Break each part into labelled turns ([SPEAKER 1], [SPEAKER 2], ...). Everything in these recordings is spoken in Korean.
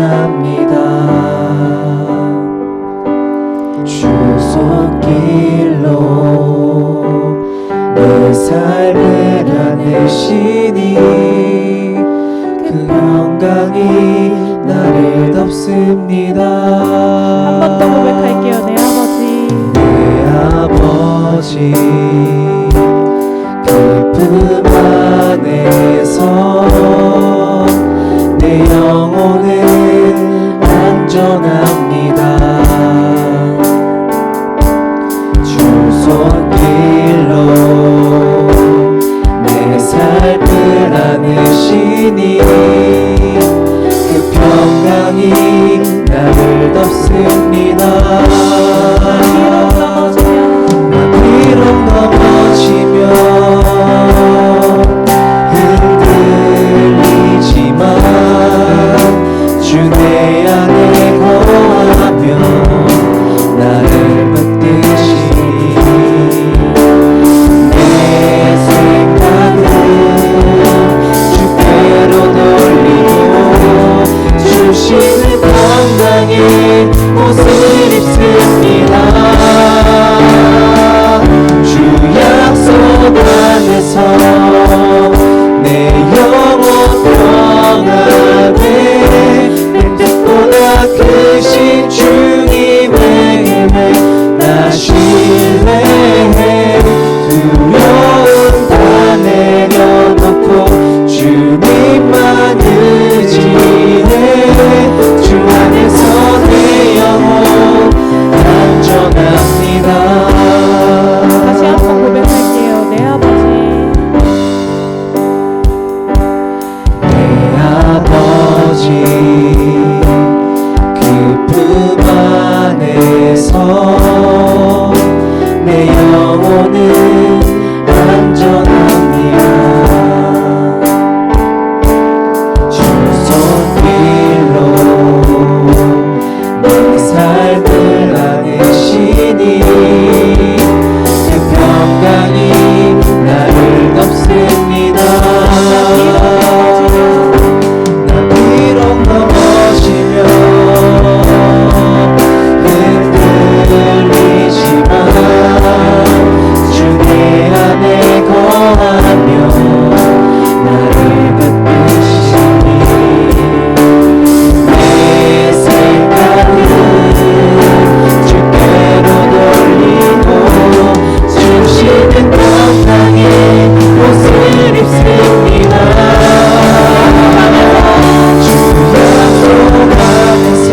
[SPEAKER 1] 안전합니다. 주 손길로 내 삶을 안으시니 그 영광이 나를 덮습니다.
[SPEAKER 2] 한 번 더 고백할게요. 내 아버지,
[SPEAKER 1] 내 아버지 그 품 안에서 내 영혼은 안전합니다. 주 손길로 내 삶을 안으시니 그 평강이 나를 덮습니다. 나 비록 넘어지면 흔들리지만 주 내 안에 거하며 나를 붙드시니 내 생각은 주께로 돌리고 주시는 평강의 옷을 입습니다. 주 약속 안에서 내 영혼 평안해 내 뜻보다 크신 주님의 은혜 나 신뢰해 두려움 다 내려놓고 주님만 의지해 주 안에서 내 영혼 안전합니다.
[SPEAKER 2] 다시 한번 고백할게요. 내 아버지,
[SPEAKER 1] 내 아버지 그 품 안에서 내 영혼은 안전합니다. 주 손길로 내 삶을 안으시니 그 평강이 나를 덮습니다. 나 비록 넘어지면 흔들리지만 주 내 안에 거하며 나를 붙드시니 내 생각은 주께로 돌리고 주시는 평강의 옷을 입습니다. 주 약속 안에서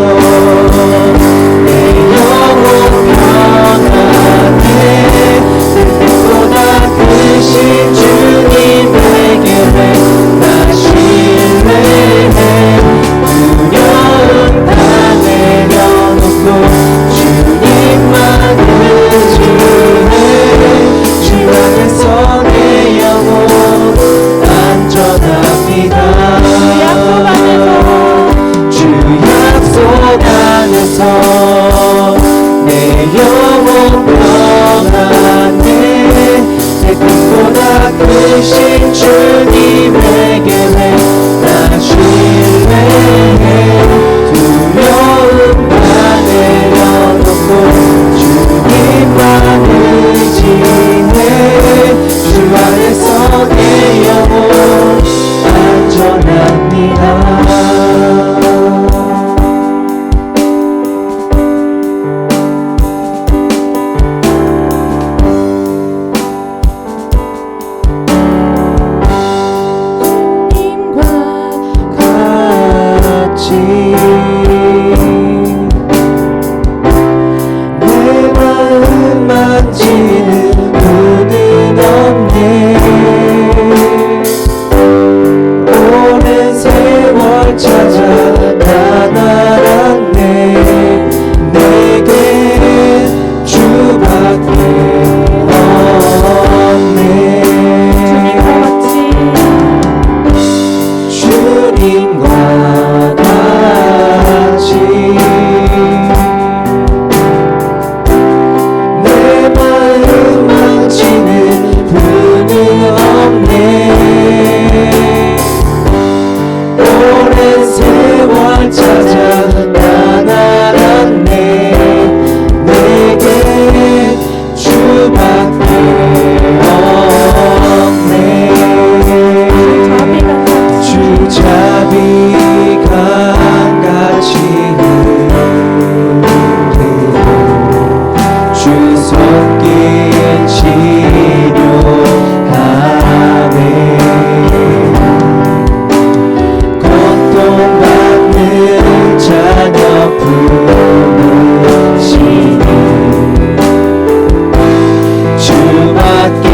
[SPEAKER 1] 내 영혼 평안해 내 뜻보다 크신 주님에게 나 신뢰해 두려움 다 내려놓고 주님만 의지해 주 안에서 내 영혼 안전합니다. 주 약속 안에서 내 영혼 평안해 내 뜻보다 크신 주님에게 나 신뢰해 두려움 다 내려놓고 주님만 의지해 주 안에서 내 영혼 안전합니다. 부르시니 주밖에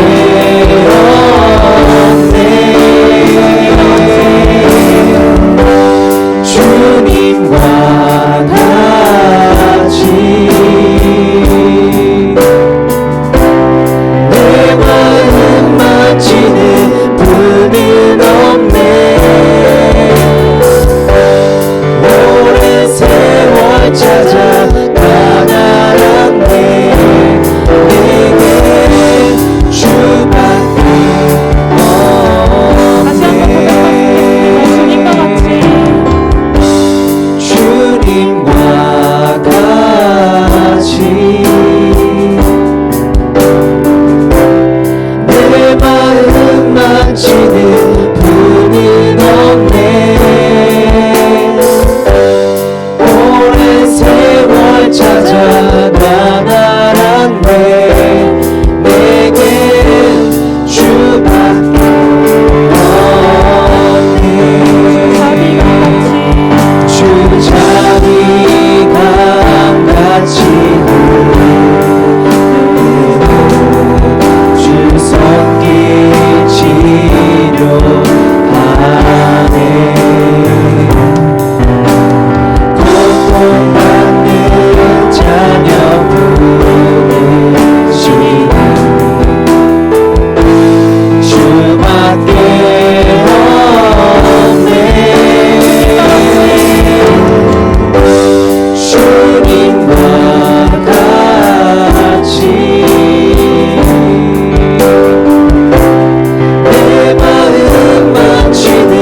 [SPEAKER 1] 없네. 주님과 같이 내 마음 맞추는 분은 없네. 오랜 세월 찾아 가난한데 내게 주밖에
[SPEAKER 2] 다시 한번 고백하겠습니다. 주님과 같이
[SPEAKER 1] 내 마음 맞추는 분은 없네. 오랜 세월 찾아 나날한데 내게 주밖에 없네. 주 자비가 같이 주 손길 치료하네. 고통받는 자녀 부르시니 주밖에 없네. 주님과 같이 내 마음 맞추는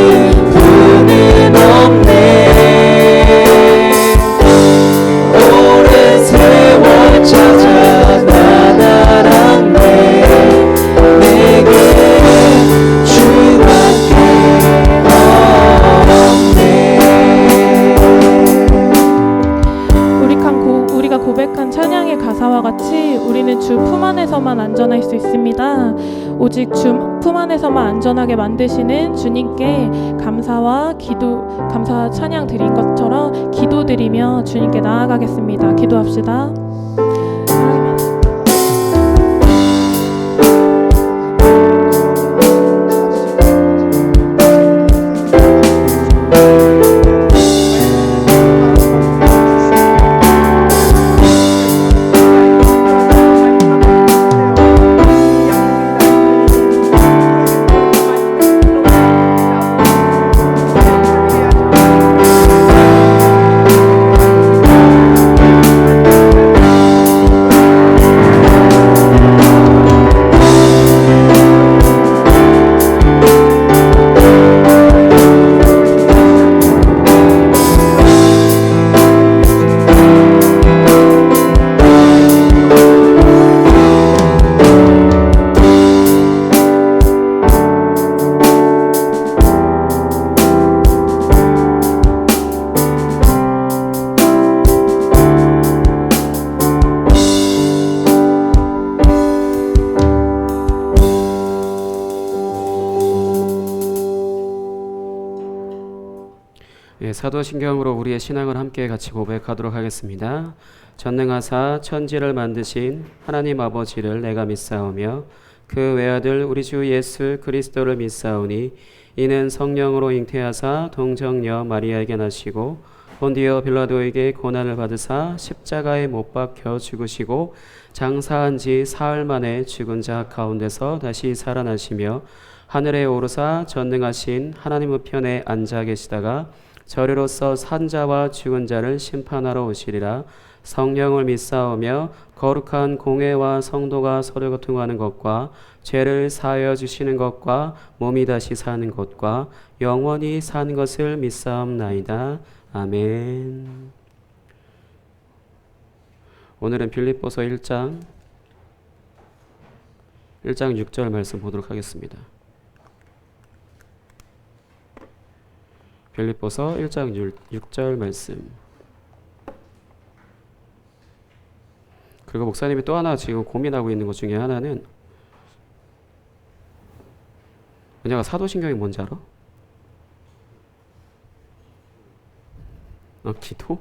[SPEAKER 1] 분은 없네. 오랜 세월 찾아 나날한데 내게 주밖에 없네.
[SPEAKER 2] 우리가 고백한 찬양의 가사와 같이 우리는 주 품 안에서만 안전할 수 있습니다. 오직 주 품 안에서만 안전하게 만드시는 주님께 감사 찬양 드린 것처럼 기도드리며 주님께 나아가겠습니다. 기도합시다.
[SPEAKER 3] 사도신경으로 우리의 신앙을 함께 같이 고백하도록 하겠습니다. 전능하사 천지를 만드신 하나님 아버지를 내가 믿사오며 그 외아들 우리 주 예수 그리스도를 믿사오니 이는 성령으로 잉태하사 동정녀 마리아에게 나시고 본디오 빌라도에게 고난을 받으사 십자가에 못 박혀 죽으시고 장사한 지 사흘 만에 죽은 자 가운데서 다시 살아나시며 하늘에 오르사 전능하신 하나님 우편에 앉아 계시다가 저리로서 산자와 죽은 자를 심판하러 오시리라. 성령을 믿사오며 거룩한 공회와 성도가 서로 교통하는 것과 죄를 사하여 주시는 것과 몸이 다시 사는 것과 영원히 사는 것을 믿사옵나이다. 아멘. 오늘은 빌립보서 1장 6절 말씀 보도록 하겠습니다. 빌립보서 1장 6절 말씀. 그리고 목사님이 또 하나 지금 고민하고 있는 것 중에 하나는, 은혜가 사도신경이 뭔지 알아? 기도?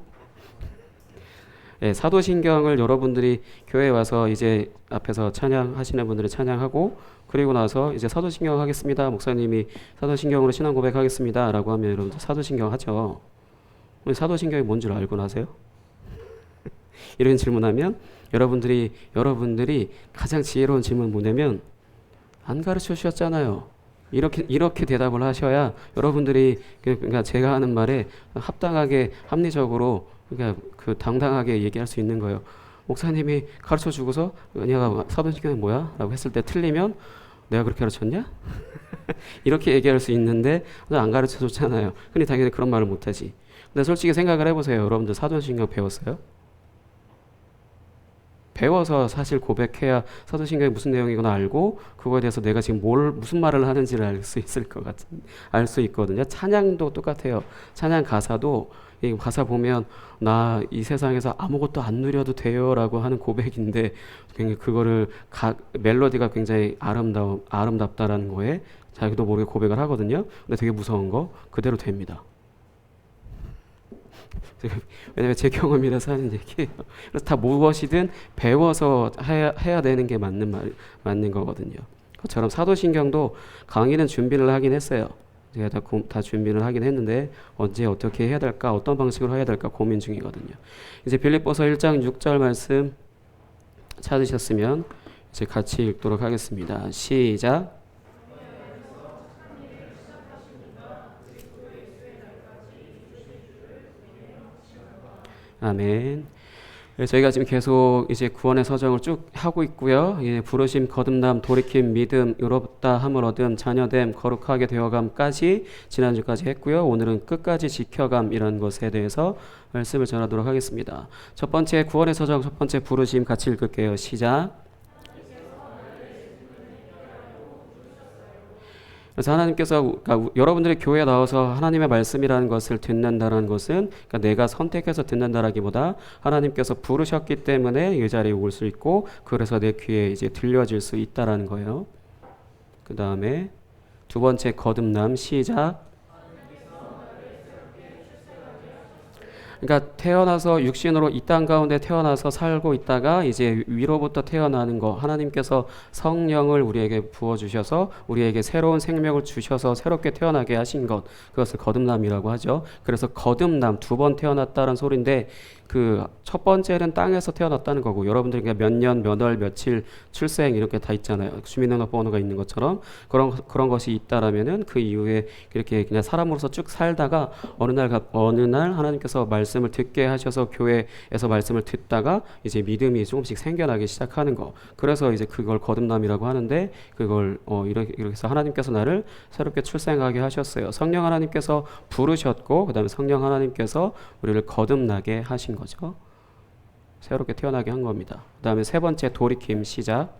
[SPEAKER 3] 예, 사도신경을 여러분들이 교회에 와서 이제 앞에서 찬양하시는 분들이 찬양하고 그리고 나서 이제 사도신경 하겠습니다. 목사님이 사도신경으로 신앙 고백하겠습니다. 라고 하면 여러분들 사도신경 하죠. 사도신경이 뭔 줄 알고 나세요? 이런 질문하면 여러분들이 가장 지혜로운 질문 뭐냐면 안 가르쳐 주셨잖아요. 이렇게 대답을 하셔야 여러분들이 그러니까 제가 하는 말에 합당하게 합리적으로 그러니까 그 당당하게 얘기할 수 있는 거예요. 목사님이 가르쳐 주고서 내가 사도신경이 뭐야? 라고 했을 때 틀리면 내가 그렇게 가르쳤냐? 이렇게 얘기할 수 있는데 안 가르쳐 줬잖아요. 근데 당연히 그런 말을 못 하지. 근데 솔직히 생각을 해보세요. 여러분들 사도신경 배웠어요? 배워서 사실 고백해야 사도신경이 무슨 내용이거나 알고 그거에 대해서 내가 지금 무슨 말을 하는지를 알 수 있을 것 같은 알 수 있거든요. 찬양도 똑같아요. 찬양 가사도 이 가사 보면 나 이 세상에서 아무것도 안 누려도 돼요라고 하는 고백인데 그거를 멜로디가 굉장히 아름답다라는 거에 자기도 모르게 고백을 하거든요. 근데 되게 무서운 거 그대로 됩니다. 왜냐면 제 경험이라서 하는 얘기예요. 그래서 다 무엇이든 배워서 해야 되는 게 맞는 거거든요. 그처럼 사도신경도 강의는 준비를 하긴 했어요. 제가 다 준비를 하긴 했는데 언제 어떻게 해야 될까, 어떤 방식으로 해야 될까 고민 중이거든요. 이제 빌립보서 1장 6절 말씀 찾으셨으면 이제 같이 읽도록 하겠습니다. 시작. 아멘. 저희가 지금 계속 이제 구원의 서정을 쭉 하고 있고요. 예, 부르심, 거듭남, 돌이킴, 믿음, 의롭다 함을 얻음, 자녀됨, 거룩하게 되어감까지 지난주까지 했고요. 오늘은 끝까지 지켜감이라는 것에 대해서 말씀을 전하도록 하겠습니다. 첫 번째 구원의 서정, 첫 번째 부르심 같이 읽을게요. 시작. 그래서 하나님께서 그러니까 여러분들이 교회에 나와서 하나님의 말씀이라는 것을 듣는다는 것은 그러니까 내가 선택해서 듣는다라기보다 하나님께서 부르셨기 때문에 이 자리에 올 수 있고 그래서 내 귀에 이제 들려질 수 있다라는 거예요. 그 다음에 두 번째 거듭남 시작. 그러니까 태어나서 육신으로 이 땅 가운데 태어나서 살고 있다가 이제 위로부터 태어나는 거 하나님께서 성령을 우리에게 부어주셔서 우리에게 새로운 생명을 주셔서 새롭게 태어나게 하신 것 그것을 거듭남이라고 하죠. 그래서 거듭남 두 번 태어났다는 소리인데 그 첫 번째는 땅에서 태어났다는 거고 여러분들이 몇 년, 몇 월, 며칠 출생 이렇게 다 있잖아요. 주민등록번호가 있는 것처럼 그런 것이 있다라면은 그 이후에 이렇게 그냥 사람으로서 쭉 살다가 어느 날 하나님께서 말씀을 듣게 하셔서 교회에서 말씀을 듣다가 이제 믿음이 조금씩 생겨나기 시작하는 거. 그래서 이제 그걸 거듭남이라고 하는데 그걸 이렇게 해서 하나님께서 나를 새롭게 출생하게 하셨어요. 성령 하나님께서 부르셨고 그다음에 성령 하나님께서 우리를 거듭나게 하신 거죠. 새롭게 태어나게 한 겁니다. 그 다음에 세 번째 돌이킴 시작.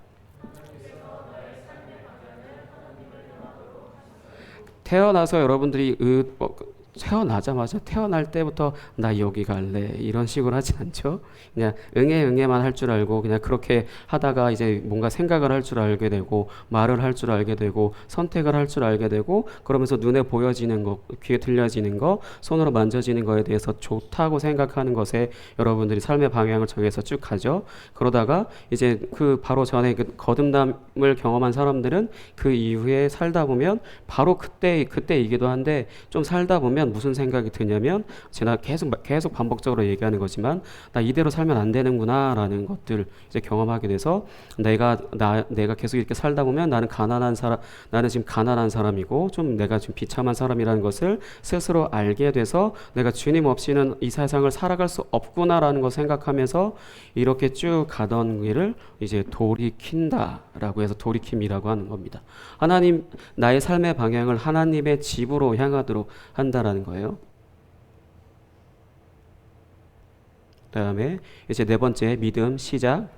[SPEAKER 3] 태어나서 여러분들이 태어나자마자 태어날 때부터 나 여기 갈래 이런 식으로 하진 않죠. 그냥 응애만 할 줄 알고 그냥 그렇게 하다가 이제 뭔가 생각을 할 줄 알게 되고 말을 할 줄 알게 되고 선택을 할 줄 알게 되고 그러면서 눈에 보여지는 거, 귀에 들려지는 거, 손으로 만져지는 거에 대해서 좋다고 생각하는 것에 여러분들이 삶의 방향을 정해서 쭉 가죠. 그러다가 이제 그 바로 전에 그 거듭남을 경험한 사람들은 그 이후에 살다 보면 바로 그때이기도 한데 좀 살다 보면 무슨 생각이 드냐면 제가 계속 반복적으로 얘기하는 거지만 나 이대로 살면 안 되는구나 라는 것들 이제 경험하게 돼서 내가 계속 이렇게 살다 보면 나는 지금 가난한 사람이고 좀 내가 좀 비참한 사람이라는 것을 스스로 알게 돼서 내가 주님 없이는 이 세상을 살아갈 수 없구나라는 걸 생각하면서 이렇게 쭉 가던 길을 이제 돌이킨다라고 해서 돌이킴이라고 하는 겁니다. 나의 삶의 방향을 하나님의 집으로 향하도록 한다라는 거예요. 그 다음에 이제 네 번째 믿음 시작.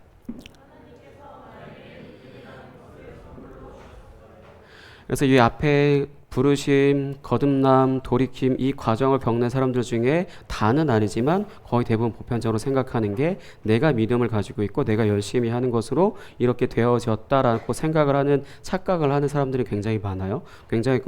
[SPEAKER 3] 그래서 이 앞에 부르심, 거듭남, 돌이킴 이 과정을 겪는 사람들 중에 다는 아니지만 거의 대부분 보편적으로 생각하는 게 내가 믿음을 가지고 있고 내가 열심히 하는 것으로 이렇게 되어졌다라고 생각을 하는 착각을 하는 사람들이 굉장히 많아요. 굉장히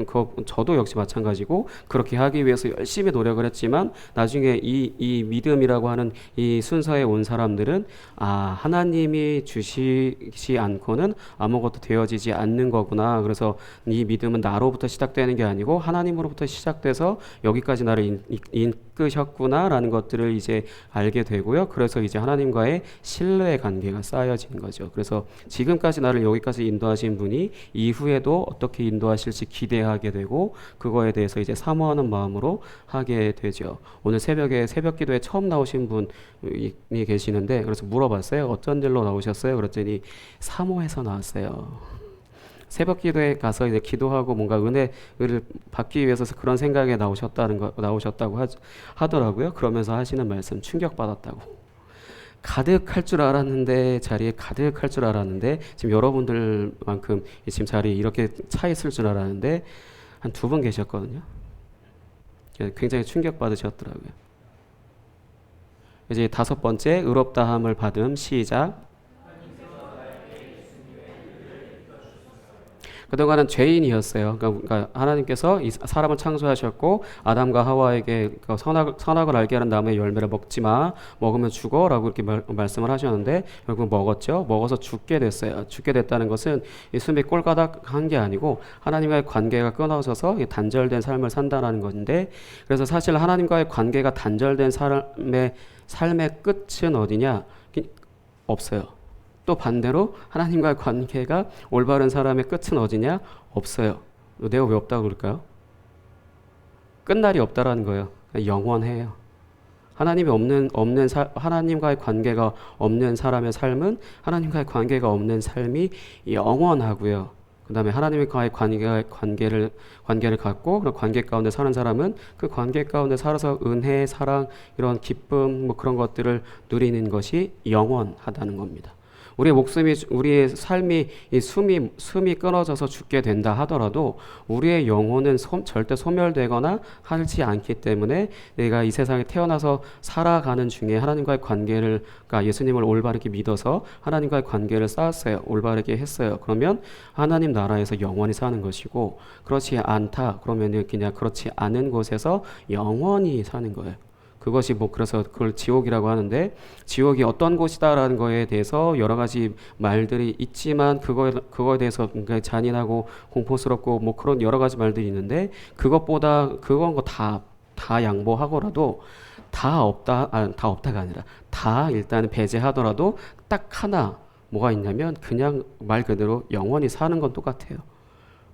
[SPEAKER 3] 저도 역시 마찬가지고 그렇게 하기 위해서 열심히 노력을 했지만 나중에 이 믿음이라고 하는 이 순서에 온 사람들은 하나님이 주시지 않고는 아무것도 되어지지 않는 거구나. 그래서 이 믿음은 나로부터 시작되는 게 아니고 하나님으로부터 시작돼서 여기까지 나를 이끄셨구나라는 것들을 이제 알게 되고요. 그래서 이제 하나님과의 신뢰의 관계가 쌓여지는 거죠. 그래서 지금까지 나를 여기까지 인도하신 분이 이후에도 어떻게 인도하실지 기대하게 되고 그거에 대해서 이제 사모하는 마음으로 하게 되죠. 오늘 새벽에 새벽 기도에 처음 나오신 분이 계시는데 그래서 물어봤어요. 어쩐 일로 나오셨어요? 그랬더니 사모해서 나왔어요. 새벽 기도에 가서 이제 기도하고 뭔가 은혜를 받기 위해서 그런 생각에 나오셨다고 하더라고요. 그러면서 하시는 말씀 충격받았다고. 가득할 줄 알았는데 자리에 가득할 줄 알았는데 지금 여러분들만큼 지금 자리에 이렇게 차 있을 줄 알았는데 한 2분 계셨거든요. 굉장히 충격받으셨더라고요. 이제 5번째 의롭다함을 받음 시작. 그동안은 죄인이었어요. 그러니까 하나님께서 이 사람을 창조하셨고 아담과 하와에게 선악을 알게 하는 나무의 열매를 먹지 마, 먹으면 죽어라고 이렇게 말씀을 하셨는데 결국 먹었죠. 먹어서 죽게 됐어요. 죽게 됐다는 것은 이 숨이 꼴가닥한 게 아니고 하나님과의 관계가 끊어져서 단절된 삶을 산다는 건데 그래서 사실 하나님과의 관계가 단절된 삶의 끝은 어디냐? 없어요. 또 반대로 하나님과의 관계가 올바른 사람의 끝은 어디냐? 없어요. 내가 왜 없다고 그럴까요? 끝날이 없다라는 거예요. 영원해요. 하나님과의 관계가 없는 사람의 삶은 하나님과의 관계가 없는 삶이 영원하고요. 그 다음에 하나님과의 관계를 갖고 그런 관계 가운데 사는 사람은 그 관계 가운데 살아서 은혜, 사랑, 이런 기쁨 뭐 그런 것들을 누리는 것이 영원하다는 겁니다. 우리의 삶이 이 숨이 끊어져서 죽게 된다 하더라도 우리의 영혼은 절대 소멸되거나 하지 않기 때문에 내가 이 세상에 태어나서 살아가는 중에 하나님과의 관계를 그러니까 예수님을 올바르게 믿어서 하나님과의 관계를 쌓았어요. 올바르게 했어요. 그러면 하나님 나라에서 영원히 사는 것이고 그렇지 않다 그러면은 그냥 그렇지 않은 곳에서 영원히 사는 거예요. 그것이 그래서 그걸 지옥이라고 하는데 지옥이 어떤 곳이다라는 거에 대해서 여러 가지 말들이 있지만 그거에 대해서 굉장히 잔인하고 공포스럽고 그런 여러 가지 말들이 있는데 그건 다 양보하고라도 다 없다가 아니라 다 일단 배제하더라도 딱 하나 뭐가 있냐면 그냥 말 그대로 영원히 사는 건 똑같아요.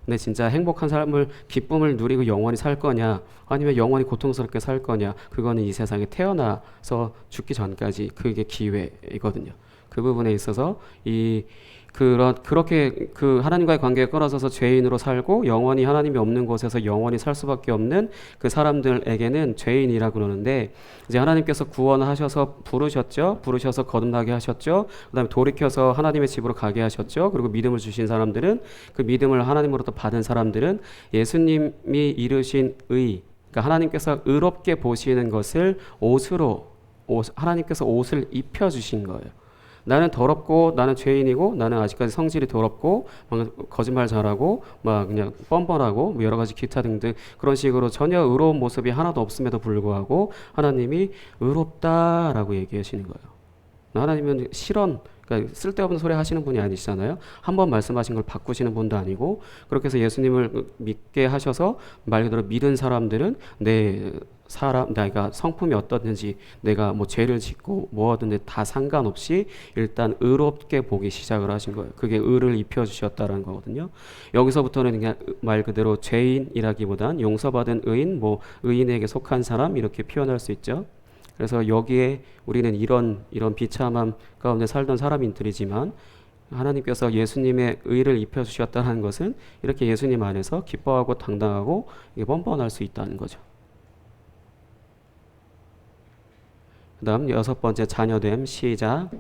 [SPEAKER 3] 근데 진짜 행복한 삶을 기쁨을 누리고 영원히 살 거냐 아니면 영원히 고통스럽게 살 거냐 그거는 이 세상에 태어나서 죽기 전까지 그게 기회이거든요. 그 부분에 있어서 그렇게 하나님과의 관계가 끊어져서 죄인으로 살고 영원히 하나님이 없는 곳에서 영원히 살 수밖에 없는 그 사람들에게는 죄인이라고 그러는데 이제 하나님께서 구원하셔서 부르셔서 거듭나게 하셨죠. 그다음에 돌이켜서 하나님의 집으로 가게 하셨죠. 그리고 믿음을 주신 사람들은 그 믿음을 하나님으로부터 받은 사람들은 예수님이 이루신 그러니까 하나님께서 의롭게 보시는 것을 하나님께서 옷을 입혀 주신 거예요. 나는 더럽고 나는 죄인이고 나는 아직까지 성질이 더럽고 거짓말 잘하고 그냥 뻔뻔하고 여러 가지 기타 등등 그런 식으로 전혀 의로운 모습이 하나도 없음에도 불구하고 하나님이 의롭다라고 얘기하시는 거예요. 하나님은 그러니까 쓸데없는 소리 하시는 분이 아니시잖아요. 한번 말씀하신 걸 바꾸시는 분도 아니고 그렇게 해서 예수님을 믿게 하셔서 말 그대로 믿은 사람들은 내가 성품이 어떻든지 내가 죄를 짓고 뭐하든지 다 상관없이 일단 의롭게 보기 시작을 하신 거예요. 그게 의를 입혀주셨다는 거거든요. 여기서부터는 그냥 말 그대로 죄인이라기보단 용서받은 의인, 의인에게 속한 사람 이렇게 표현할 수 있죠. 그래서 여기에 우리는 이런 비참함 가운데 살던 사람들이지만 하나님께서 예수님의 의를 입혀주셨다는 것은 이렇게 예수님 안에서 기뻐하고 당당하고 뻔뻔할 수 있다는 거죠. 그 다음 6번째 자녀됨 시작.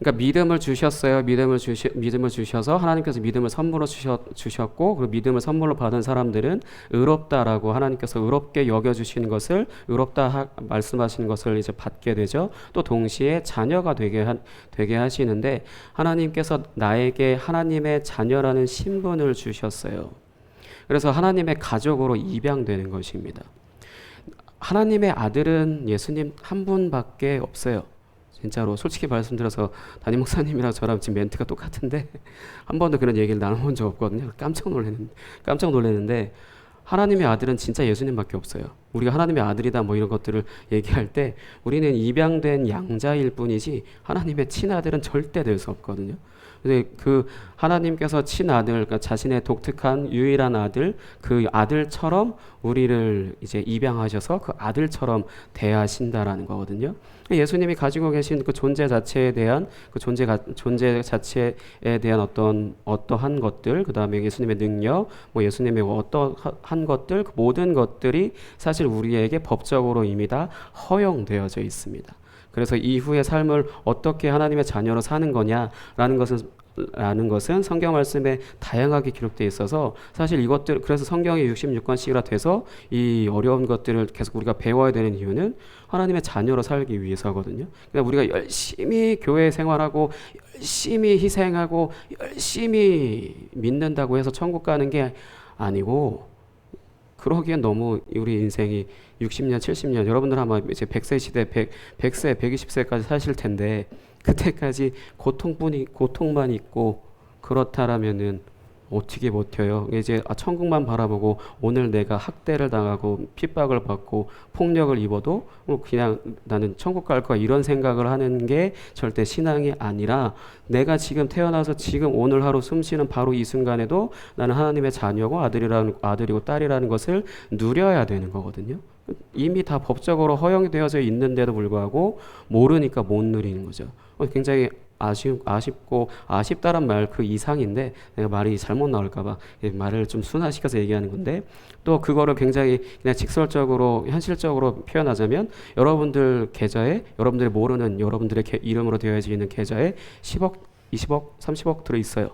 [SPEAKER 3] 그러니까 믿음을 주셨어요. 믿음을 주셔서 하나님께서 믿음을 선물로 주셨고, 그리고 믿음을 선물로 받은 사람들은 의롭다라고 하나님께서 의롭게 여겨주시는 것을, 말씀하시는 것을 이제 받게 되죠. 또 동시에 자녀가 되게 하시는데, 하나님께서 나에게 하나님의 자녀라는 신분을 주셨어요. 그래서 하나님의 가족으로 입양되는 것입니다. 하나님의 아들은 예수님 한 분밖에 없어요. 진짜로 솔직히 말씀드려서 담임 목사님이랑 저랑 지금 멘트가 똑같은데 한 번도 그런 얘기를 나눠본 적 없거든요. 깜짝 놀랐는데 하나님의 아들은 진짜 예수님밖에 없어요. 우리가 하나님의 아들이다 뭐 이런 것들을 얘기할 때 우리는 입양된 양자일 뿐이지 하나님의 친아들은 절대 될 수 없거든요. 근데 그 하나님께서 친아들, 그러니까 자신의 독특한 유일한 아들, 그 아들처럼 우리를 이제 입양하셔서 그 아들처럼 대하신다라는 거거든요. 예수님이 가지고 계신 그 존재 자체에 대한 존재 자체에 대한 어떠한 것들, 그 다음에 예수님의 능력, 뭐 예수님의 어떠한 것들, 그 모든 것들이 사실 우리에게 법적으로 이미 다 허용되어져 있습니다. 그래서 이후의 삶을 어떻게 하나님의 자녀로 사는 거냐라는 것은 성경 말씀에 다양하게 기록되어 있어서 사실 이것들, 그래서 성경이 66권씩이라 돼서 이 어려운 것들을 계속 우리가 배워야 되는 이유는 하나님의 자녀로 살기 위해서거든요. 그러니까 우리가 열심히 교회 생활하고 열심히 희생하고 열심히 믿는다고 해서 천국 가는 게 아니고, 그러기엔 너무 우리 인생이 60년, 70년, 여러분들 아마 이제 100세 시대, 100세, 120세까지 사실 텐데 그때까지 고통만 있고 그렇다라면은 어떻게 버텨요? 이제 천국만 바라보고 오늘 내가 학대를 당하고 핍박을 받고 폭력을 입어도 그냥 나는 천국 갈 거야 이런 생각을 하는 게 절대 신앙이 아니라, 내가 지금 태어나서 지금 오늘 하루 숨쉬는 바로 이 순간에도 나는 하나님의 자녀고 아들이고 딸이라는 것을 누려야 되는 거거든요. 이미 다 법적으로 허용이 되어져 있는데도 불구하고 모르니까 못 누리는 거죠. 굉장히 아쉽고, 아쉽다란 말 그 이상인데 내가 말이 잘못 나올까봐 말을 좀 순화시켜서 얘기하는 건데, 또 그거를 굉장히 그냥 직설적으로 현실적으로 표현하자면 여러분들 계좌에, 여러분들이 모르는 여러분들의 이름으로 되어져 있는 계좌에 10억, 20억, 30억 들어있어요.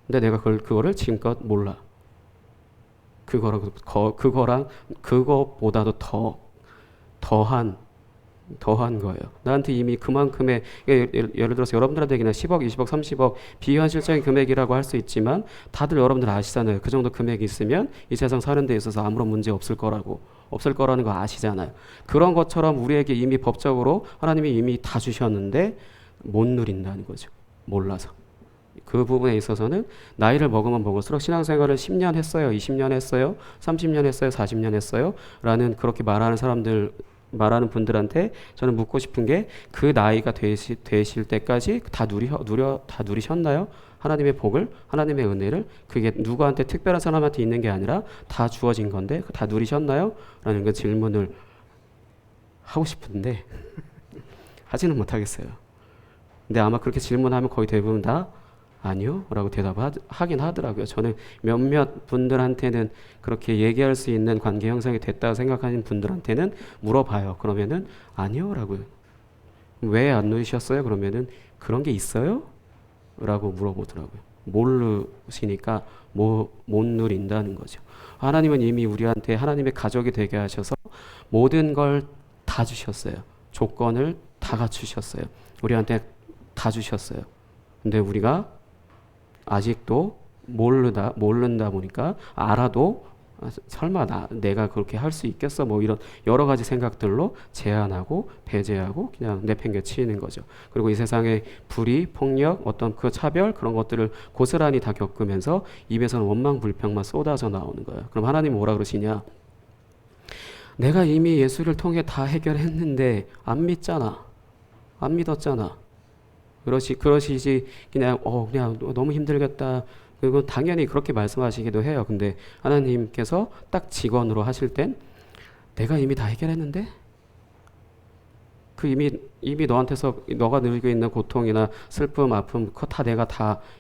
[SPEAKER 3] 근데 내가 그거를 지금껏 몰라. 그거랑 그거보다도 더한 거예요. 나한테 이미 그만큼의, 예를 들어서 여러분들한테 그냥 10억, 20억, 30억 비현실적인 금액이라고 할 수 있지만 다들 여러분들 아시잖아요. 그 정도 금액이 있으면 이 세상 사는 데 있어서 아무런 문제 없을 거라는 거 아시잖아요. 그런 것처럼 우리에게 이미 법적으로 하나님이 이미 다 주셨는데 못 누린다는 거죠. 몰라서. 그 부분에 있어서는 나이를 먹으면 먹을수록 신앙생활을 10년 했어요, 20년 했어요, 30년 했어요, 40년 했어요 라는 그렇게 말하는 분들한테 저는 묻고 싶은 게, 그 나이가 되실 때까지 다 누리셨나요? 하나님의 복을, 하나님의 은혜를. 그게 누구한테 특별한 사람한테 있는 게 아니라 다 주어진 건데 다 누리셨나요? 라는 그 질문을 하고 싶은데 하지는 못하겠어요. 근데 아마 그렇게 질문하면 거의 대부분 다 아니요 라고 대답하긴 하더라고요. 저는 몇몇 분들한테는 그렇게 얘기할 수 있는 관계 형성이 됐다고 생각하는 분들한테는 물어봐요. 그러면은 아니요 라고요. 왜 안 누리셨어요? 그러면은 그런 게 있어요? 라고 물어보더라고요. 모르시니까 못 누린다는 거죠. 하나님은 이미 우리한테 하나님의 가족이 되게 하셔서 모든 걸 다 주셨어요. 조건을 다 갖추셨어요. 우리한테 다 주셨어요. 근데 우리가 아직도 모른다 보니까, 알아도 설마 내가 그렇게 할 수 있겠어 뭐 이런 여러 가지 생각들로 제한하고 배제하고 그냥 내팽개치는 거죠. 그리고 이 세상의 불의, 폭력, 어떤 그 차별, 그런 것들을 고스란히 다 겪으면서 입에서는 원망 불평만 쏟아져 나오는 거예요. 그럼 하나님 뭐라 그러시냐? 내가 이미 예수를 통해 다 해결했는데 안 믿잖아, 안 믿었잖아. 그러시지 그냥 너무 힘들겠다. 그리고 당연히 그렇게 말씀하시기도 해요. 근데 하나님께서 딱 직원으로 하실 땐 내가 이미 다 해결했는데, 그 이미 너한테서 너가 누리고 있는 고통이나 슬픔, 아픔 그거 다 내가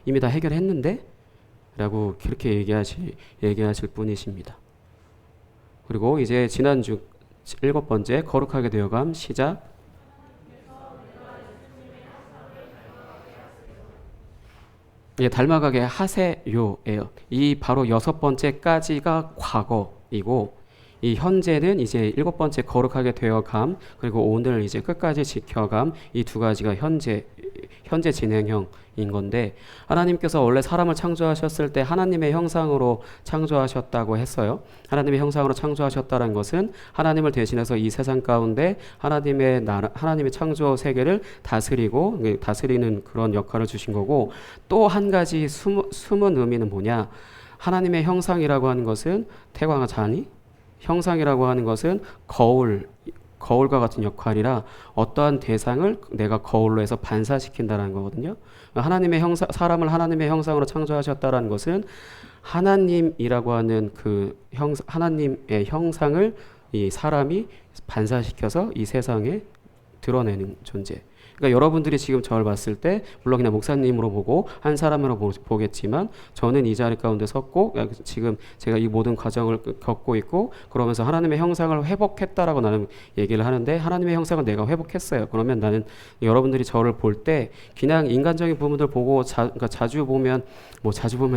[SPEAKER 3] 이미 다 해결했는데 라고 그렇게 얘기하실 분이십니다. 그리고 이제 지난주 7번째 거룩하게 되어감 시작. 예, 닮아가게 하세요예요. 이 바로 6번째까지가 과거이고 이 현재는 이제 7번째 거룩하게 되어감 그리고 오늘 이제 끝까지 지켜감 이 두 가지가 현재 진행형인 건데 하나님께서 원래 사람을 창조하셨을 때 하나님의 형상으로 창조하셨다고 했어요. 하나님의 형상으로 창조하셨다는 것은 하나님을 대신해서 이 세상 가운데 하나님의 나라, 하나님의 창조 세계를 다스리는 그런 역할을 주신 거고 또 한 가지 숨은 의미는 뭐냐? 하나님의 형상이라고 하는 것은 태광과 잔이 형상이라고 하는 것은 거울과 같은 역할이라 어떠한 대상을 내가 거울로 해서 반사시킨다는 거거든요. 사람을 하나님의 형상으로 창조하셨다는 것은 하나님이라고 하는 하나님의 형상을 이 사람이 반사시켜서 이 세상에 드러내는 존재. 그러니까 여러분들이 지금 저를 봤을 때 물론 그냥 목사님으로 보고 한 사람으로 보겠지만 저는 이 자리 가운데 섰고 지금 제가 이 모든 과정을 겪고 있고 그러면서 하나님의 형상을 회복했다라고 나는 얘기를 하는데 하나님의 형상을 내가 회복했어요. 그러면 나는 여러분들이 저를 볼 때 그냥 인간적인 부분들 보고 그러니까 자주 보면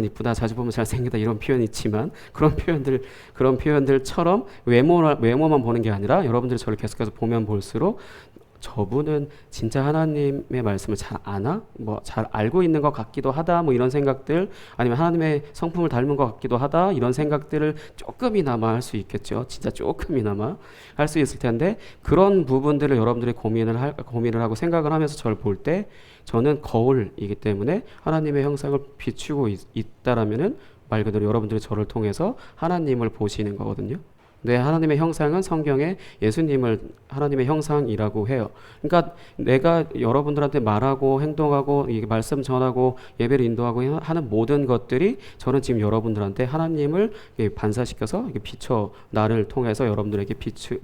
[SPEAKER 3] 이쁘다, 자주 보면 잘생기다 이런 표현이 있지만 그런 표현들처럼 외모만 보는 게 아니라 여러분들이 저를 계속해서 보면 볼수록 저분은 진짜 하나님의 말씀을 잘 아나? 잘 알고 있는 것 같기도 하다. 이런 생각들 아니면 하나님의 성품을 닮은 것 같기도 하다. 이런 생각들을 조금이나마 할 수 있겠죠. 진짜 조금이나마 할 수 있을 텐데 그런 부분들을 여러분들이 고민을 하고 생각을 하면서 저를 볼 때 저는 거울이기 때문에 하나님의 형상을 비추고 있다라면은 말 그대로 여러분들이 저를 통해서 하나님을 보시는 거거든요. 네, 하나님의 형상은 성경에 예수님을 하나님의 형상이라고 해요. 그러니까 내가 여러분들한테 말하고 행동하고 말씀 전하고 예배를 인도하고 하는 모든 것들이 저는 지금 여러분들한테 하나님을 반사시켜서 나를 통해서 여러분들에게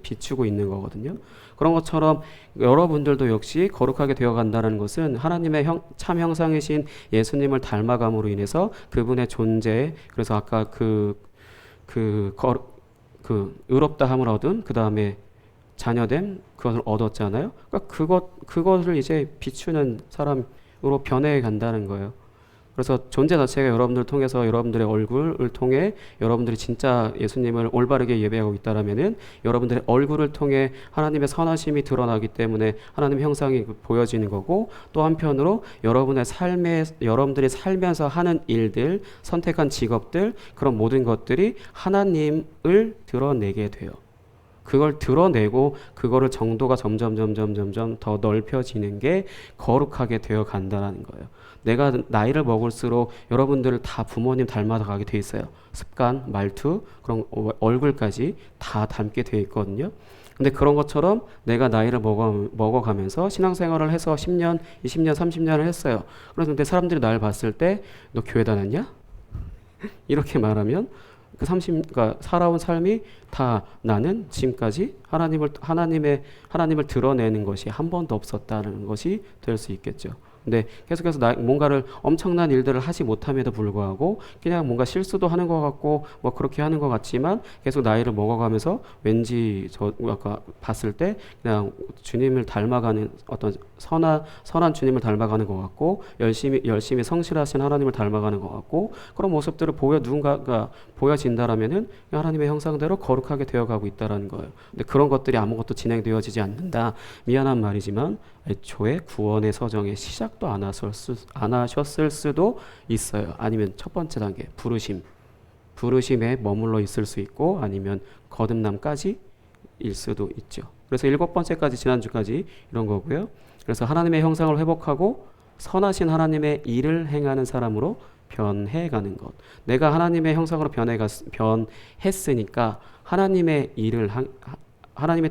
[SPEAKER 3] 비추고 있는 거거든요. 그런 것처럼 여러분들도 역시 거룩하게 되어간다는 것은 하나님의 참 형상이신 예수님을 닮아감으로 인해서 그분의 존재, 그래서 아까 의롭다 함을 얻은 그 다음에 자녀됨 그것을 얻었잖아요. 그러니까 그것을 이제 비추는 사람으로 변해 간다는 거예요. 그래서 존재 자체가 여러분들을 통해서 여러분들의 얼굴을 통해 여러분들이 진짜 예수님을 올바르게 예배하고 있다라면은 여러분들의 얼굴을 통해 하나님의 선하심이 드러나기 때문에 하나님의 형상이 보여지는 거고 또 한편으로 여러분들이 살면서 하는 일들, 선택한 직업들 그런 모든 것들이 하나님을 드러내게 돼요. 그걸 드러내고 그거를 정도가 점점 더 넓혀지는 게 거룩하게 되어 간다는 거예요. 내가 나이를 먹을수록 여러분들을 다 부모님 닮아서 가게 돼 있어요. 습관, 말투, 그런 얼굴까지 다 닮게 돼 있거든요. 근데 그런 것처럼 내가 나이를 먹어가면서 신앙생활을 해서 10년, 20년, 30년을 했어요. 그런데 사람들이 나를 봤을 때 너 교회 다녔냐? 이렇게 말하면 그러니까 살아온 삶이 다 나는 지금까지 하나님을 드러내는 것이 한 번도 없었다는 것이 될 수 있겠죠. 근데 계속해서 뭔가를 엄청난 일들을 하지 못함에도 불구하고 그냥 뭔가 실수도 하는 것 같고 그렇게 하는 것 같지만 계속 나이를 먹어가면서 왠지 아까 봤을 때 그냥 주님을 닮아가는 어떤 선한 주님을 닮아가는 것 같고 열심히 성실하신 하나님을 닮아가는 것 같고 그런 모습들을 누군가가 보여진다라면은 하나님의 형상대로 거룩하게 되어가고 있다라는 거예요. 근데 그런 것들이 아무것도 진행되어지지 않는다. 미안한 말이지만 애초에 구원의 서정의 시작도 안 하셨을 수도 있어요. 아니면 첫 번째 단계 부르심에 머물러 있을 수 있고 아니면 거듭남까지 일 수도 있죠. 그래서 7번째까지 지난주까지 이런 거고요. 그래서 하나님의 형상을 회복하고 선하신 하나님의 일을 행하는 사람으로 변해가는 것. 내가 하나님의 형상으로 변했으니까 하나님의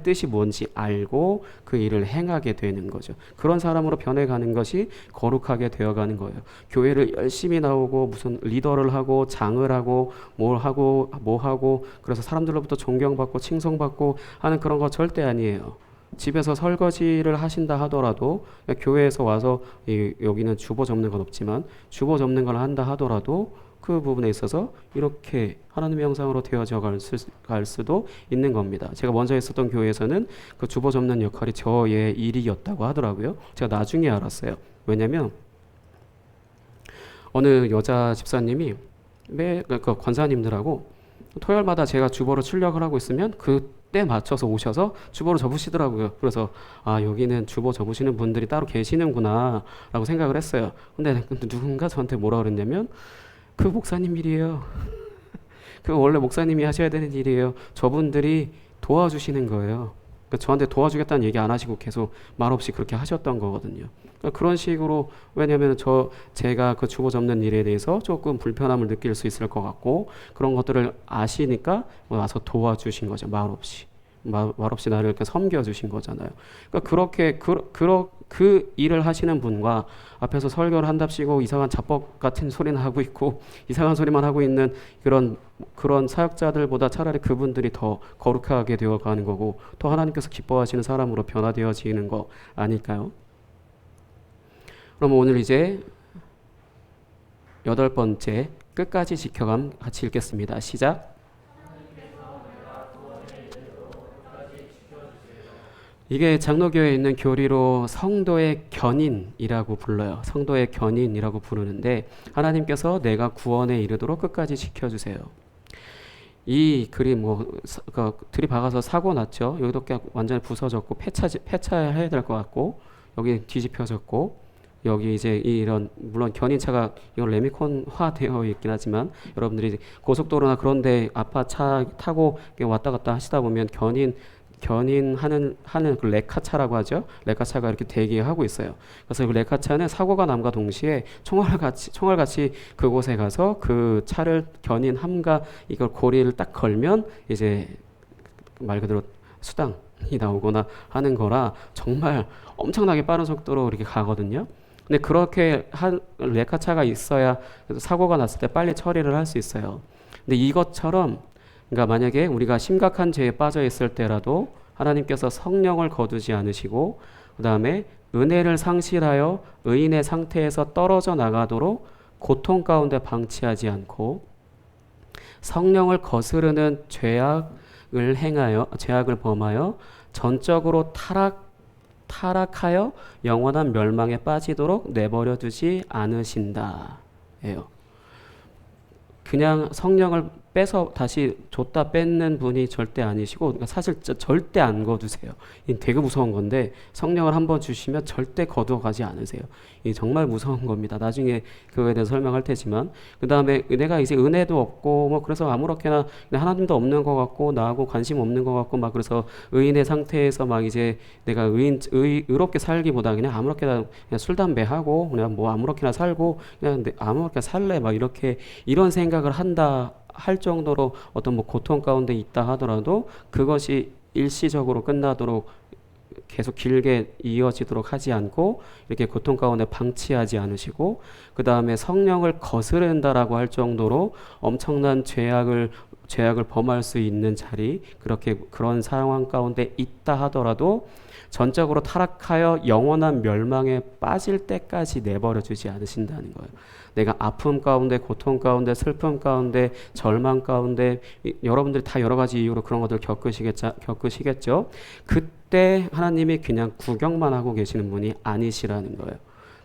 [SPEAKER 3] 뜻이 뭔지 알고 그 일을 행하게 되는 거죠. 그런 사람으로 변해가는 것이 거룩하게 되어가는 거예요. 교회를 열심히 나오고 무슨 리더를 하고 장을 하고 뭐 하고 그래서 사람들로부터 존경받고 칭송받고 하는 그런 거 절대 아니에요. 집에서 설거지를 하신다 하더라도 교회에서 와서 여기는 주보 접는 건 없지만 주보 접는 걸 한다 하더라도 그 부분에 있어서 이렇게 하나님의 형상으로 되어져 갈 수도 있는 겁니다. 제가 먼저 있었던 교회에서는 그 주보 접는 역할이 저의 일이었다고 하더라고요. 제가 나중에 알았어요. 왜냐면 어느 여자 집사님이 그 권사님들하고 토요일마다 제가 주보로 출력을 하고 있으면 그때 맞춰서 오셔서 주보를 접으시더라고요. 그래서 아, 여기는 주보 접으시는 분들이 따로 계시는구나 라고 생각을 했어요. 근데 누군가 저한테 뭐라 그랬냐면 그 목사님 일이에요. 그 원래 목사님이 하셔야 되는 일이에요. 저분들이 도와주시는 거예요. 그러니까 저한테 도와주겠다는 얘기 안 하시고 계속 말없이 그렇게 하셨던 거거든요. 그러니까 그런 식으로, 왜냐하면 제가 그 주보 접는 일에 대해서 조금 불편함을 느낄 수 있을 것 같고 그런 것들을 아시니까 와서 도와주신 거죠. 말없이 나를 이렇게 섬겨주신 거잖아요. 그러니까 그렇게 그 일을 하시는 분과 앞에서 설교를 한답시고 이상한 자뻑 같은 소리는 하고 있고 이상한 소리만 하고 있는 그런 사역자들보다 차라리 그분들이 더 거룩하게 되어가는 거고 또 하나님께서 기뻐하시는 사람으로 변화되어지는 거 아닐까요? 그럼 오늘 이제 8번째 끝까지 지켜감 같이 읽겠습니다. 시작. 이게 장로교회에 있는 교리로 성도의 견인이라고 불러요. 성도의 견인이라고 부르는데 하나님께서 내가 구원에 이르도록 끝까지 지켜주세요. 이 글이 들이박아서 사고 났죠. 여기도 완전히 부서졌고 폐차해야 될 것 같고 여기 뒤집혀졌고 여기 이제 이런 물론 견인차가 이건 레미콘화 되어 있긴 하지만 여러분들이 고속도로나 그런데 아파차 타고 왔다 갔다 하시다 보면 견인하는 그 레카차라고 하죠. 레카차가 이렇게 대기하고 있어요. 그래서 그 레카차는 사고가 남과 동시에 총알같이 그곳에 가서 그 차를 견인함과 이걸 고리를 딱 걸면 이제 말 그대로 수당이 나오거나 하는 거라 정말 엄청나게 빠른 속도로 이렇게 가거든요. 근데 그렇게 한 레카차가 있어야 사고가 났을 때 빨리 처리를 할 수 있어요. 근데 이것처럼 그러니까 만약에 우리가 심각한 죄에 빠져 있을 때라도 하나님께서 성령을 거두지 않으시고 그 다음에 은혜를 상실하여 의인의 상태에서 떨어져 나가도록 고통 가운데 방치하지 않고 성령을 거스르는 죄악을 범하여 전적으로 타락하여 영원한 멸망에 빠지도록 내버려 두지 않으신다 예요. 그냥 성령을 빼서 다시 줬다 뺏는 분이 절대 아니시고 사실 절대 안 거두세요. 이 되게 무서운 건데 성령을 한번 주시면 절대 거두어가지 않으세요. 이 정말 무서운 겁니다. 나중에 그거에 대해서 설명할 테지만 그 다음에 내가 이제 은혜도 없고 뭐 그래서 아무렇게나 하나님도 없는 것 같고 나하고 관심 없는 것 같고 막 그래서 의인의 상태에서 막 이제 내가 의롭게 살기보다 그냥 아무렇게나 그냥 술 담배 하고 그냥 뭐 아무렇게나 살고 그냥 아무렇게나 살래 막 이런 생각을 한다 할 정도로 어떤 뭐 고통 가운데 있다 하더라도 그것이 일시적으로 끝나도록 계속 길게 이어지도록 하지 않고 이렇게 고통 가운데 방치하지 않으시고 그 다음에 성령을 거스른다라고 할 정도로 엄청난 죄악을 범할 수 있는 자리 그런 상황 가운데 있다 하더라도 전적으로 타락하여 영원한 멸망에 빠질 때까지 내버려 두지 않으신다는 거예요. 내가 아픔 가운데 고통 가운데 슬픔 가운데 절망 가운데 여러분들이 다 여러 가지 이유로 그런 것들을 겪으시겠죠. 그때 하나님이 그냥 구경만 하고 계시는 분이 아니시라는 거예요.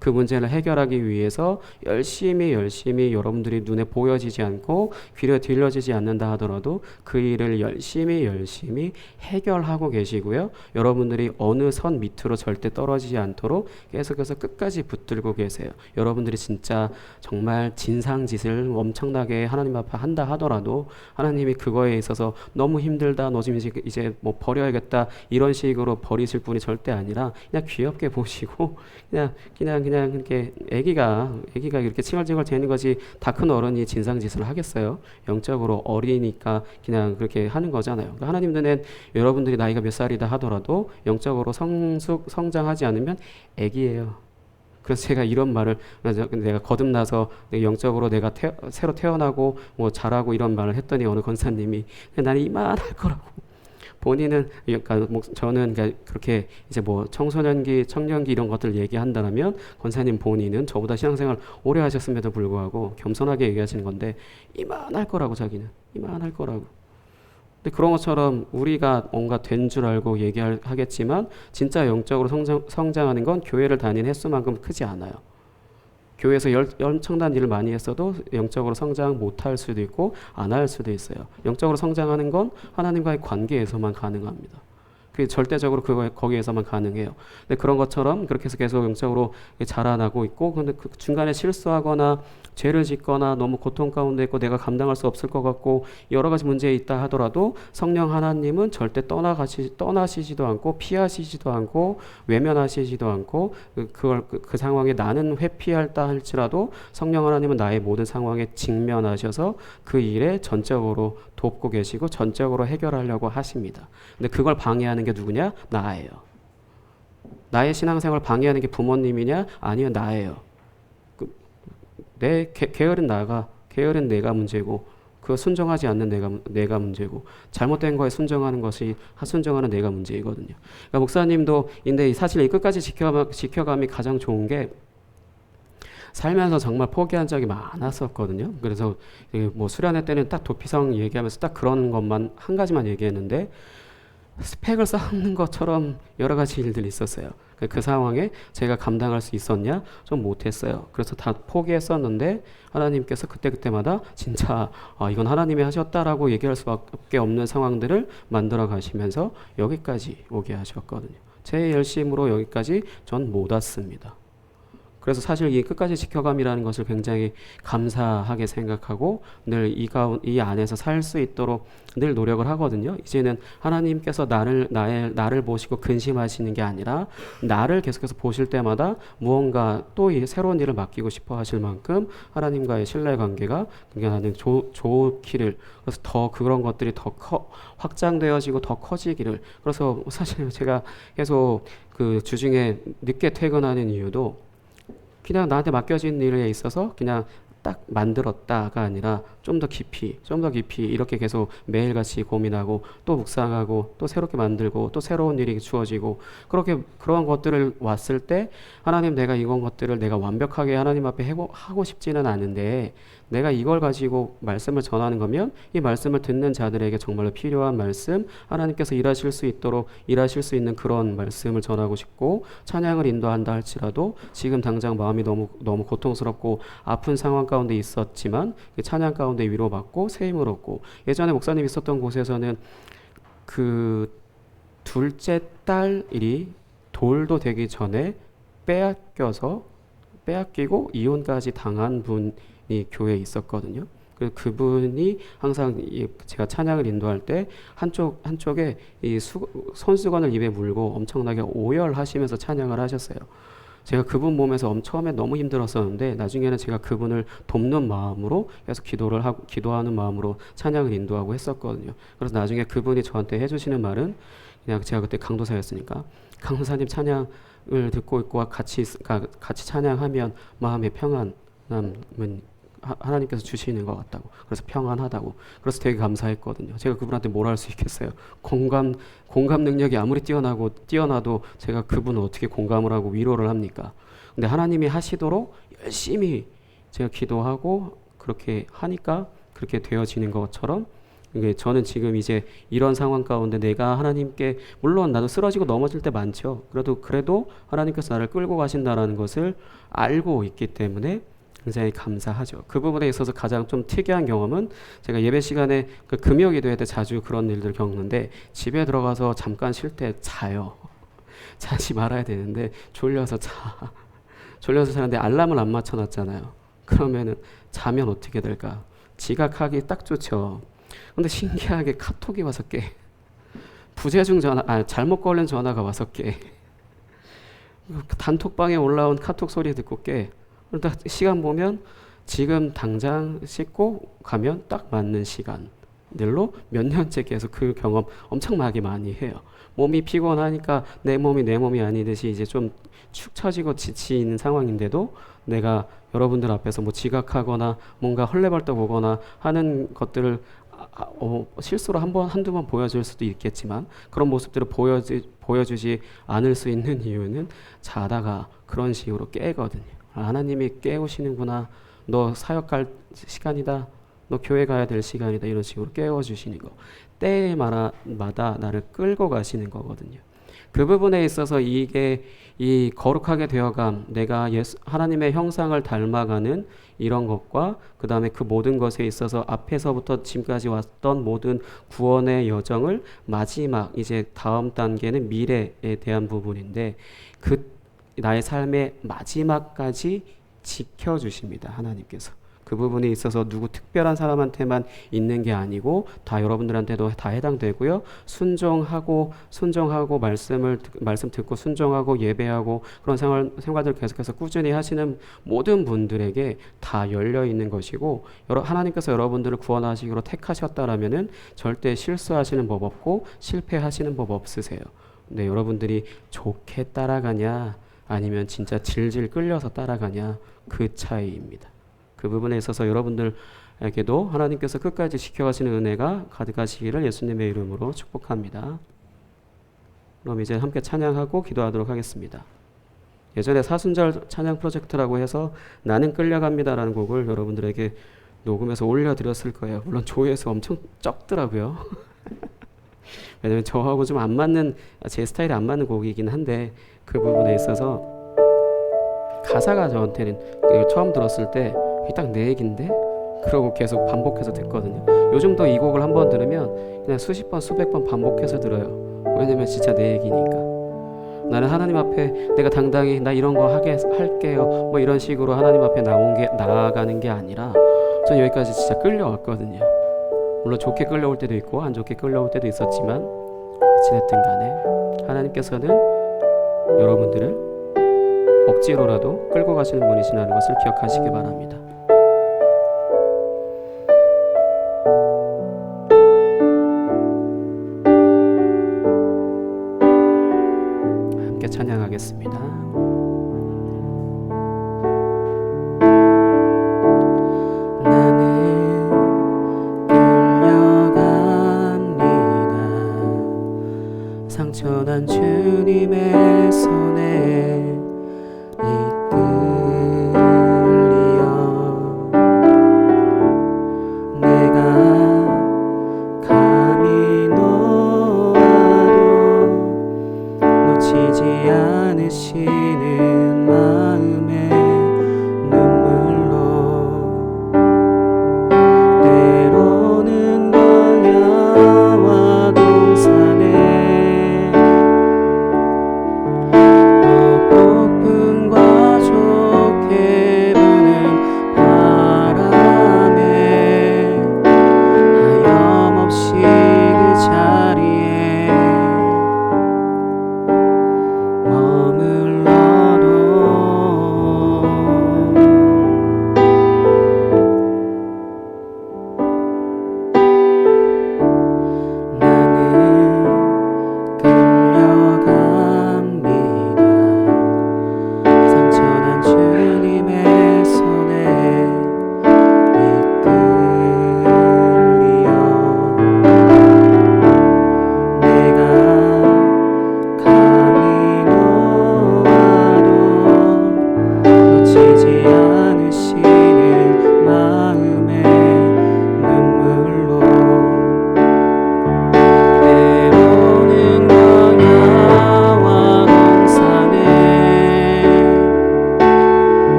[SPEAKER 3] 그 문제를 해결하기 위해서 열심히 여러분들이 눈에 보여지지 않고 귀에 들려지지 않는다 하더라도 그 일을 열심히 해결하고 계시고요. 여러분들이 어느 선 밑으로 절대 떨어지지 않도록 계속해서 끝까지 붙들고 계세요. 여러분들이 진짜 정말 진상짓을 엄청나게 하나님 앞에 한다 하더라도 하나님이 그거에 있어서 너무 힘들다, 너 지금 이제 뭐 버려야겠다 이런 식으로 버리실 분이 절대 아니라 그냥 귀엽게 보시고 그냥 이렇게 애기가 이렇게 칭얼칭얼 대는 거지 다 큰 어른이 진상짓을 하겠어요? 영적으로 어리니까 그냥 그렇게 하는 거잖아요. 그러니까 하나님 눈엔 여러분들이 나이가 몇 살이다 하더라도 영적으로 성장하지 않으면 애기예요. 그래서 제가 이런 말을 내가 거듭나서 영적으로 내가 새로 태어나고 뭐 잘하고 이런 말을 했더니 어느 권사님이 나는 이만할 거라고. 본인은 그러니까 저는 그렇게 이제 뭐 청소년기, 청년기 이런 것들 얘기한다면 권사님 본인은 저보다 신앙생활 오래 하셨음에도 불구하고 겸손하게 얘기하시는 건데 이만할 거라고 자기는 이만할 거라고. 근데 그런 것처럼 우리가 뭔가 된 줄 알고 얘기하겠지만 진짜 영적으로 성장하는 건 교회를 다니는 횟수만큼 크지 않아요. 교회에서 엄청난 일을 많이 했어도 영적으로 성장 못할 수도 있고 안 할 수도 있어요. 영적으로 성장하는 건 하나님과의 관계에서만 가능합니다. 그게 절대적으로 거기에서만 가능해요. 근데 그런 것처럼 그렇게 해서 계속 영적으로 자라나고 있고, 근데 그 중간에 실수하거나 죄를 짓거나 너무 고통 가운데 있고 내가 감당할 수 없을 것 같고 여러 가지 문제에 있다 하더라도 성령 하나님은 절대 떠나시지도 않고 피하시지도 않고 외면하시지도 않고 그 상황에 나는 회피할다 할지라도 성령 하나님은 나의 모든 상황에 직면하셔서 그 일에 전적으로 돕고 계시고 전적으로 해결하려고 하십니다. 근데 그걸 방해하는 게 누구냐? 나예요. 나의 신앙생활 방해하는 게 부모님이냐? 아니요, 나예요. 내 게으른 게으른 내가 문제고, 그 순종하지 않는 내가 문제고, 잘못된 거에 순종하는 내가 문제이거든요. 그러니까 목사님도 근데 사실 이 끝까지 지켜감이 가장 좋은 게, 살면서 정말 포기한 적이 많았었거든요. 그래서 뭐 수련회 때는 딱 도피성 얘기하면서 딱 그런 것만 한 가지만 얘기했는데, 스펙을 쌓는 것처럼 여러 가지 일들이 있었어요. 그 상황에 제가 감당할 수 있었냐? 좀 못했어요. 그래서 다 포기했었는데 하나님께서 그때마다 진짜 이건 하나님이 하셨다라고 얘기할 수밖에 없는 상황들을 만들어 가시면서 여기까지 오게 하셨거든요. 제 열심으로 여기까지 전 못 왔습니다. 그래서 사실 이 끝까지 지켜감이라는 것을 굉장히 감사하게 생각하고 늘 이 안에서 살 수 있도록 늘 노력을 하거든요. 이제는 하나님께서 나를 보시고 근심하시는 게 아니라 나를 계속해서 보실 때마다 무언가 또 새로운 일을 맡기고 싶어 하실 만큼 하나님과의 신뢰 관계가 굉장히 좋기를, 그래서 더 그런 것들이 더 확장되어지고 더 커지기를. 그래서 사실 제가 계속 그 주중에 늦게 퇴근하는 이유도 그냥 나한테 맡겨진 일에 있어서 그냥 딱 만들었다가 아니라 좀 더 깊이 이렇게 계속 매일같이 고민하고 또 묵상하고 또 새롭게 만들고 또 새로운 일이 주어지고, 그런 것들을 왔을 때 하나님, 내가 이런 것들을 내가 완벽하게 하나님 앞에 하고 싶지는 않은데 내가 이걸 가지고 말씀을 전하는 거면 이 말씀을 듣는 자들에게 정말로 필요한 말씀, 하나님께서 일하실 수 있는 그런 말씀을 전하고 싶고, 찬양을 인도한다 할지라도 지금 당장 마음이 너무 고통스럽고 아픈 상황 가운데 있었지만 그 찬양 가운데 위로받고 새 힘을 얻고, 예전에 목사님 있었던 곳에서는 그 둘째 딸 일이 돌도 되기 전에 빼앗기고 이혼까지 당한 분이 교회에 있었거든요. 그분이 항상 제가 찬양을 인도할 때 한쪽에 이 손수건을 입에 물고 엄청나게 오열하시면서 찬양을 하셨어요. 제가 그분 몸에서 처음에 너무 힘들었었는데 나중에는 제가 그분을 돕는 마음으로 계속 기도하는 마음으로 찬양을 인도하고 했었거든요. 그래서 나중에 그분이 저한테 해주시는 말은, 그냥 제가 그때 강도사였으니까, 강도사님 찬양을 듣고 있고 같이 찬양하면 마음의 평안함은 하나님께서 주시는 것 같다고, 그래서 평안하다고, 그래서 되게 감사했거든요. 제가 그분한테 뭘 할 수 있겠어요. 공감 능력이 아무리 뛰어나도 제가 그분을 어떻게 공감을 하고 위로를 합니까? 근데 하나님이 하시도록 열심히 제가 기도하고 그렇게 하니까 그렇게 되어지는 것처럼, 저는 지금 이제 이런 상황 가운데 내가 하나님께, 물론 나도 쓰러지고 넘어질 때 많죠. 그래도 하나님께서 나를 끌고 가신다라는 것을 알고 있기 때문에 굉장히 감사하죠. 그 부분에 있어서 가장 좀 특이한 경험은, 제가 예배 시간에 금요 기도회 때 자주 그런 일들을 겪는데, 집에 들어가서 잠깐 쉴 때 자요. 자지 말아야 되는데 졸려서 자는데 알람을 안 맞춰놨잖아요. 그러면은 자면 어떻게 될까? 지각하기 딱 좋죠. 근데 신기하게 카톡이 와서 깨. 부재중 잘못 걸린 전화가 와서 깨. 단톡방에 올라온 카톡 소리 듣고 깨. 딱 시간 보면 지금 당장 씻고 가면 딱 맞는 시간들로 몇 년째 계속 그 경험 엄청나게 많이 해요. 몸이 피곤하니까 내 몸이 아니듯이 이제 좀 축 처지고 지치는 상황인데도 내가 여러분들 앞에서 뭐 지각하거나 뭔가 헐레벌떡 오거나 하는 것들을 실수로 한두 번 보여줄 수도 있겠지만, 그런 모습들을 보여주지 않을 수 있는 이유는 자다가 그런 식으로 깨거든요. 하나님이 깨우시는구나, 너 사역 갈 시간이다, 너 교회 가야 될 시간이다, 이런 식으로 깨워주시는 거, 때마다 나를 끌고 가시는 거거든요. 그 부분에 있어서 이게 이 거룩하게 되어감, 내가 하나님의 형상을 닮아가는 이런 것과 그 다음에 그 모든 것에 있어서 앞에서부터 지금까지 왔던 모든 구원의 여정을 마지막 이제 다음 단계는 미래에 대한 부분인데 그 나의 삶의 마지막까지 지켜주십니다. 하나님께서. 그 부분에 있어서 누구 특별한 사람한테만 있는 게 아니고 다 여러분들한테도 다 해당되고요. 순종하고 말씀 듣고 순종하고 예배하고 그런 생활들 계속해서 꾸준히 하시는 모든 분들에게 다 열려 있는 것이고 하나님께서 여러분들을 구원하시기로 택하셨다라면은 절대 실수하시는 법 없고 실패하시는 법 없으세요. 근데 여러분들이 좋게 따라가냐 아니면 진짜 질질 끌려서 따라가냐 그 차이입니다. 그 부분에 있어서 여러분들에게도 하나님께서 끝까지 지켜가시는 은혜가 가득하시기를 예수님의 이름으로 축복합니다. 그럼 이제 함께 찬양하고 기도하도록 하겠습니다. 예전에 사순절 찬양 프로젝트라고 해서 나는 끌려갑니다라는 곡을 여러분들에게 녹음해서 올려드렸을 거예요. 물론 조회수 엄청 적더라고요. 왜냐면 저하고 좀 안 맞는, 제 스타일이 안 맞는 곡이긴 한데 그 부분에 있어서 가사가 저한테는 처음 들었을 때 딱 내 얘긴데? 그러고 계속 반복해서 듣거든요. 요즘도 이 곡을 한번 들으면 그냥 수십 번 수백 번 반복해서 들어요. 왜냐면 진짜 내 얘기니까. 나는 하나님 앞에 내가 당당히 나 이런 거 할게요 뭐 이런 식으로 하나님 앞에 나아가는 게 아니라 전 여기까지 진짜 끌려왔거든요. 물론 좋게 끌려올 때도 있고 안 좋게 끌려올 때도 있었지만 어찌됐든 간에 하나님께서는 여러분들을 억지로라도 끌고 가시는 분이시라는 것을 기억하시기 바랍니다. 함께 찬양하겠습니다. 나는 끌려갑니다. 상처난 주님의 손에 않으시는 마음의 눈물로 때로는 광야와 동산에 또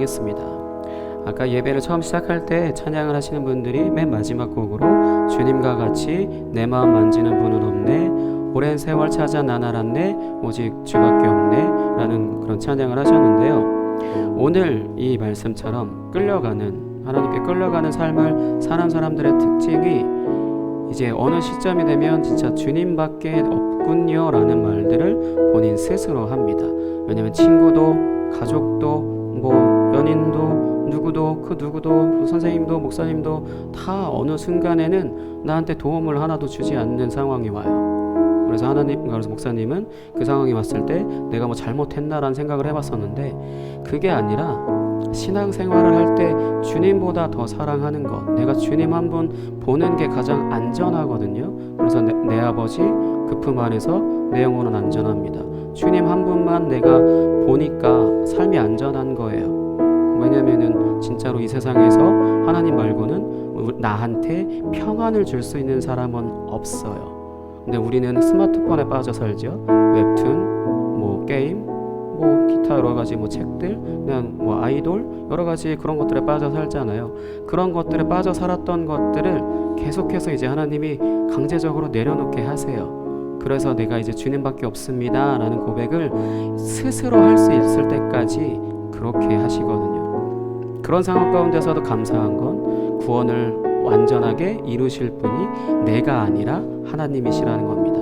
[SPEAKER 3] 기도하겠습니다. 아까 예배를 처음 시작할 때 찬양을 하시는 분들이 맨 마지막 곡으로 주님과 같이 내 마음 만지는 분은 없네, 오랜 세월 찾아 난 알았네, 오직 주밖에 없네 라는 그런 찬양을 하셨는데요. 오늘 이 말씀처럼 하나님께 끌려가는 삶을 사는 사람들의 특징이 이제 어느 시점이 되면 진짜 주님밖에 없군요 라는 말들을 본인 스스로 합니다. 왜냐하면 친구도 가족도 뭐 연인도 누구도 선생님도 목사님도 다 어느 순간에는 나한테 도움을 하나도 주지 않는 상황이 와요. 그래서 목사님은 그 상황이 왔을 때 내가 뭐 잘못했나라는 생각을 해봤었는데, 그게 아니라 신앙생활을 할 때 주님보다 더 사랑하는 것, 내가 주님 한 분 보는 게 가장 안전하거든요. 그래서 내 아버지 그 품 안에서 내 영혼은 안전합니다. 주님 한 분만 내가 보니까 삶이 안전한 거예요. 왜냐면은 진짜로 이 세상에서 하나님 말고는 나한테 평안을 줄 수 있는 사람은 없어요. 근데 우리는 스마트폰에 빠져 살죠. 웹툰, 뭐 게임, 뭐 기타 여러 가지 뭐 책들, 그냥 뭐 아이돌 여러 가지 그런 것들에 빠져 살잖아요. 그런 것들에 빠져 살았던 것들을 계속해서 이제 하나님이 강제적으로 내려놓게 하세요. 그래서 내가 이제 주님밖에 없습니다 라는 고백을 스스로 할 수 있을 때까지 그렇게 하시거든요. 그런 상황 가운데서도 감사한 건 구원을 완전하게 이루실 분이 내가 아니라 하나님이시라는 겁니다.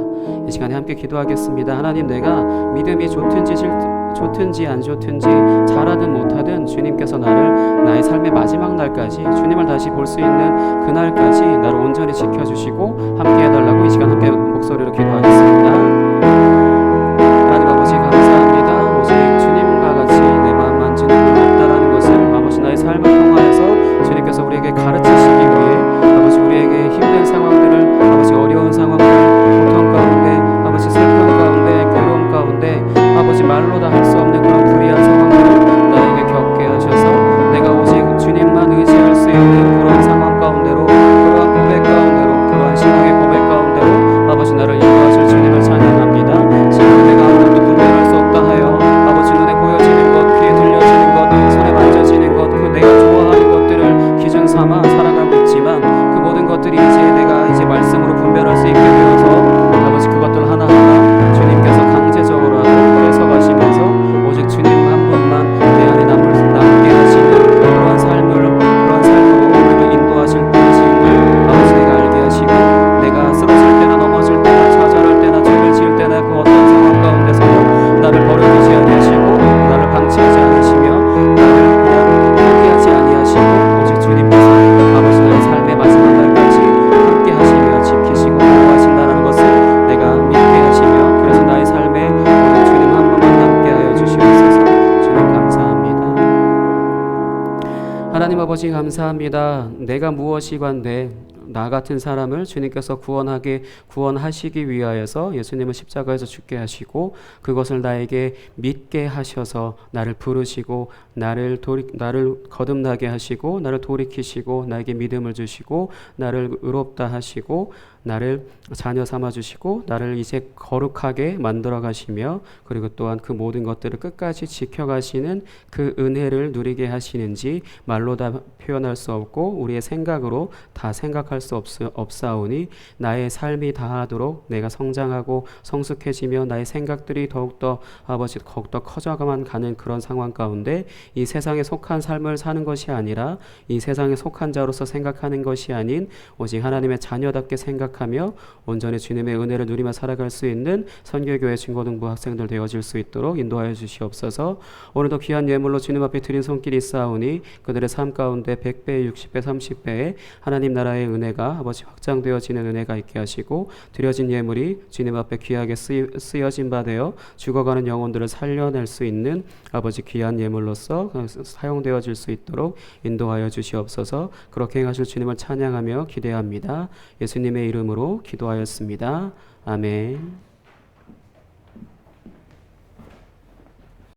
[SPEAKER 3] 이 시간에 함께 기도하겠습니다. 하나님, 내가 믿음이 좋든지 안 좋든지 잘하든 못하든 주님께서 나의 삶의 마지막 날까지 주님을 다시 볼 수 있는 그날까지 나를 온전히 지켜주시고 함께 해달라고 이 시간 함께 목소리로 기도하겠습니다. 하나님 아버지 감사합니다. 오직 주님과 같이 내 마음 만지는 분 없다라는 것을 아버지 나의 삶을 통하여서 주님께서 우리에게 가르치시기 위해 아버지 우리에게 힘든 상황들을 아버지 어려운 상황들, 고통 가운데 아버지 슬픔 가운데 괴로움 가운데 아버지 말로 다 할 수 없는 그런 불의한 상황들을 나에게 겪게 하셔서 내가 오직 주님만 의지할 수 있는 그런 상황 가운데로, 그러한 고백 가운데로, 그러한 신앙의 고백 가운데로 아버지 나를 인도하실 주님을 찬양합니다. 지금 내가 아무것도 분별할 수 없다 하여 아버지 눈에 보여지는 것, 귀에 들려지는 것, 손에 만져지는 것, 그 내가 좋아하는 것들을 기준 삼아 살아가고 있지만 그 모든 것들이 내가 이제 말씀으로 분별할 수 있게 되어서 아버지 그것들 하나하나 주님께서 강제적으로 뺏어가시면서 오직 주님 한 분만 내 안에 남게 하시는 그런 삶으로 우리를 인도하실 분이심을 아버지 내가 알게 하시고, 내가 쓰러질 때나 넘어질 때나 좌절할 때나 죄를 지을 때나 그 어떤 상황 가운데서도 나를 버려두지 아니하시고 나를 방치하지 않으시며 나를 그냥 포기하지 아니하시고 오직 주님께서 아버지 나의 삶의 마지막 날까지 함께 하시며 지키시고 보호하신다는 것을 내가 믿게 하시며, 그래서 나의 삶에 오직 주님 한 분만 함께하여 주시옵소서. 주님 감사합니다. 하나님 아버지 감사합니다. 내가 무엇이건데 나 같은 사람을 주님께서 구원하시기 위하여서 예수님을 십자가에서 죽게 하시고 그것을 나에게 믿게 하셔서 나를 부르시고 나를 거듭나게 하시고 나를 돌이키시고 나에게 믿음을 주시고 나를 의롭다 하시고 나를 자녀 삼아 주시고 나를 이제 거룩하게 만들어 가시며, 그리고 또한 그 모든 것들을 끝까지 지켜가시는 그 은혜를 누리게 하시는지 말로 다 표현할 수 없고 우리의 생각으로 다 생각할 수 없사오니 나의 삶이 다하도록 내가 성장하고 성숙해지며 나의 생각들이 더욱더 커져가만 가는 그런 상황 가운데 이 세상에 속한 삶을 사는 것이 아니라 이 세상에 속한 자로서 생각하는 것이 아닌 오직 하나님의 자녀답게 생각하며 온전히 주님의 은혜를 누리며 살아갈 수 있는 선교교회 중고등부 학생들 되어질 수 있도록 인도하여 주시옵소서. 오늘도 귀한 예물로 주님 앞에 드린 손길이 있사오니 그들의 삶 가운데 100배, 60배, 30배의 하나님 나라의 은혜가 아버지 확장되어지는 은혜가 있게 하시고, 드려진 예물이 주님 앞에 귀하게 쓰여진 바 되어 죽어가는 영혼들을 살려낼 수 있는 아버지 귀한 예물로서 사용되어질 수 있도록 인도하여 주시옵소서. 그렇게 행하실 주님을 찬양하며 기대합니다. 예수님의 이름으로 기도하였습니다. 아멘.